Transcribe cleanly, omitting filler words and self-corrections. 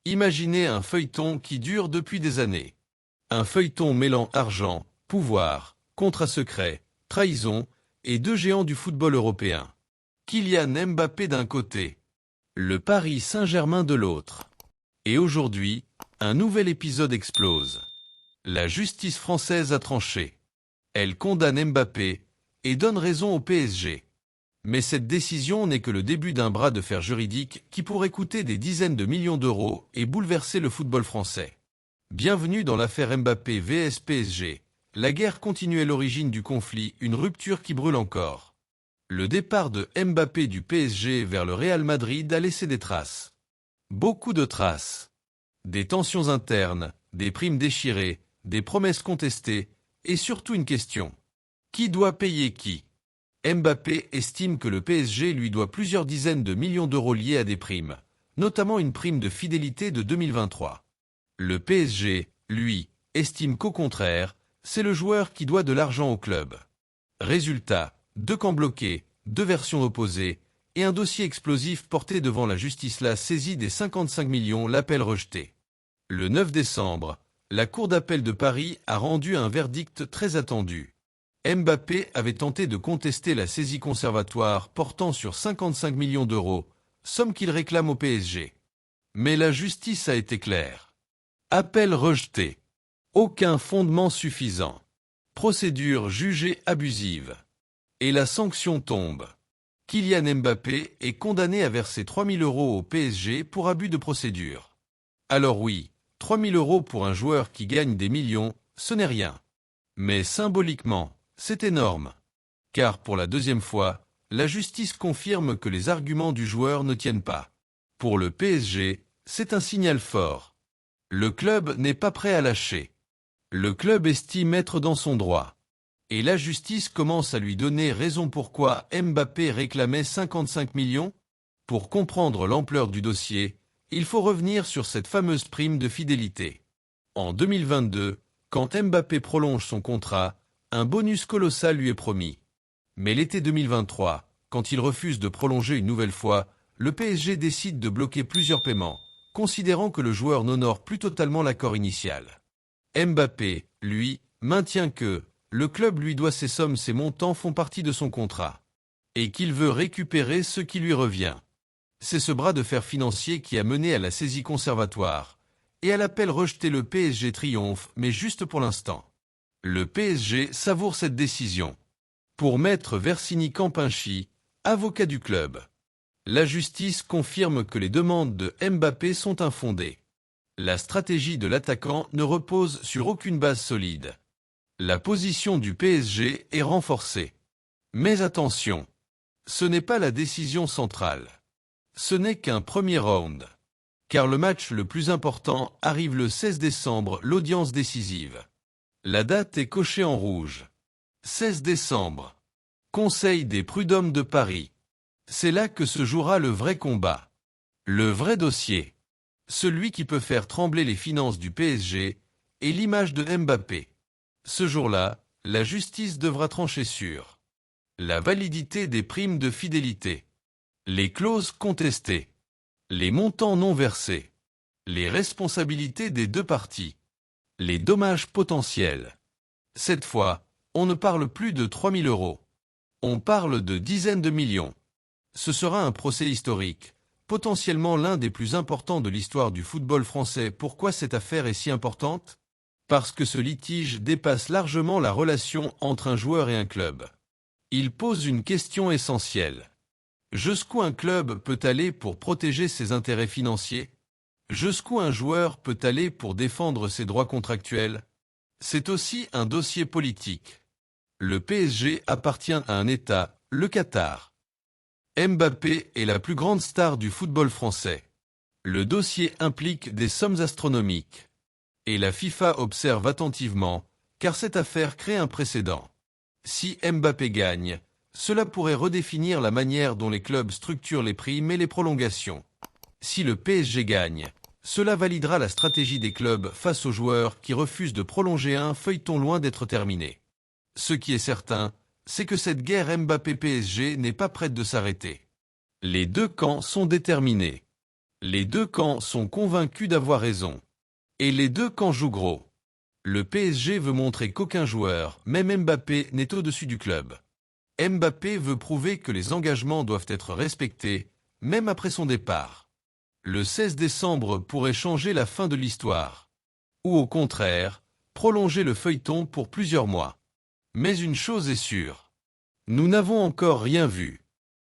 Imaginez un feuilleton qui dure depuis des années. Un feuilleton mêlant argent, pouvoir, contrat secret, trahison et deux géants du football européen. Kylian Mbappé d'un côté, le Paris Saint-Germain de l'autre. Et aujourd'hui, un nouvel épisode explose. La justice française a tranché. Elle condamne Mbappé et donne raison au PSG. Mais cette décision n'est que le début d'un bras de fer juridique qui pourrait coûter des dizaines de millions d'euros et bouleverser le football français. Bienvenue dans l'affaire Mbappé vs PSG. La guerre continue à l'origine du conflit, une rupture qui brûle encore. Le départ de Mbappé du PSG vers le Real Madrid a laissé des traces. Beaucoup de traces. Des tensions internes, des primes déchirées, des promesses contestées, et surtout une question. Qui doit payer qui ? Mbappé estime que le PSG lui doit plusieurs dizaines de millions d'euros liés à des primes, notamment une prime de fidélité de 2023. Le PSG, lui, estime qu'au contraire, c'est le joueur qui doit de l'argent au club. Résultat, deux camps bloqués, deux versions opposées, et un dossier explosif porté devant la justice. La saisie des 55 millions, l'appel rejeté. Le 9 décembre, la Cour d'appel de Paris a rendu un verdict très attendu. Mbappé avait tenté de contester la saisie conservatoire portant sur 55 millions d'euros, somme qu'il réclame au PSG. Mais la justice a été claire. Appel rejeté. Aucun fondement suffisant. Procédure jugée abusive. Et la sanction tombe. Kylian Mbappé est condamné à verser 3 000 euros au PSG pour abus de procédure. Alors oui, 3 000 euros pour un joueur qui gagne des millions, ce n'est rien. Mais symboliquement, c'est énorme. Car pour la deuxième fois, la justice confirme que les arguments du joueur ne tiennent pas. Pour le PSG, c'est un signal fort. Le club n'est pas prêt à lâcher. Le club estime être dans son droit. Et la justice commence à lui donner raison. Pourquoi Mbappé réclamait 55 millions ? Pour comprendre l'ampleur du dossier, il faut revenir sur cette fameuse prime de fidélité. En 2022, quand Mbappé prolonge son contrat, un bonus colossal lui est promis. Mais l'été 2023, quand il refuse de prolonger une nouvelle fois, le PSG décide de bloquer plusieurs paiements, considérant que le joueur n'honore plus totalement l'accord initial. Mbappé, lui, maintient que le club lui doit ces sommes, ces montants font partie de son contrat, et qu'il veut récupérer ce qui lui revient. C'est ce bras de fer financier qui a mené à la saisie conservatoire, et à l'appel rejeté. Le PSG triomphe, mais juste pour l'instant. Le PSG savoure cette décision. Pour maître Versini-Campinchi, avocat du club, la justice confirme que les demandes de Mbappé sont infondées. La stratégie de l'attaquant ne repose sur aucune base solide. La position du PSG est renforcée. Mais attention, ce n'est pas la décision centrale. Ce n'est qu'un premier round. Car le match le plus important arrive le 16 décembre, l'audience décisive. La date est cochée en rouge. 16 décembre. Conseil des prud'hommes de Paris. C'est là que se jouera le vrai combat. Le vrai dossier. Celui qui peut faire trembler les finances du PSG et l'image de Mbappé. Ce jour-là, la justice devra trancher sur la validité des primes de fidélité, les clauses contestées, les montants non versés, les responsabilités des deux parties, les dommages potentiels. Cette fois, on ne parle plus de 3 000 euros. On parle de dizaines de millions. Ce sera un procès historique, potentiellement l'un des plus importants de l'histoire du football français. Pourquoi cette affaire est si importante ? Parce que ce litige dépasse largement la relation entre un joueur et un club. Il pose une question essentielle. Jusqu'où un club peut aller pour protéger ses intérêts financiers ? Jusqu'où un joueur peut aller pour défendre ses droits contractuels ? C'est aussi un dossier politique. Le PSG appartient à un État, le Qatar. Mbappé est la plus grande star du football français. Le dossier implique des sommes astronomiques. Et la FIFA observe attentivement, car cette affaire crée un précédent. Si Mbappé gagne, cela pourrait redéfinir la manière dont les clubs structurent les primes et les prolongations. Si le PSG gagne, cela validera la stratégie des clubs face aux joueurs qui refusent de prolonger. Un feuilleton loin d'être terminé. Ce qui est certain, c'est que cette guerre Mbappé-PSG n'est pas prête de s'arrêter. Les deux camps sont déterminés. Les deux camps sont convaincus d'avoir raison. Et les deux camps jouent gros. Le PSG veut montrer qu'aucun joueur, même Mbappé, n'est au-dessus du club. Mbappé veut prouver que les engagements doivent être respectés, même après son départ. Le 16 décembre pourrait changer la fin de l'histoire. Ou au contraire, prolonger le feuilleton pour plusieurs mois. Mais une chose est sûre. Nous n'avons encore rien vu.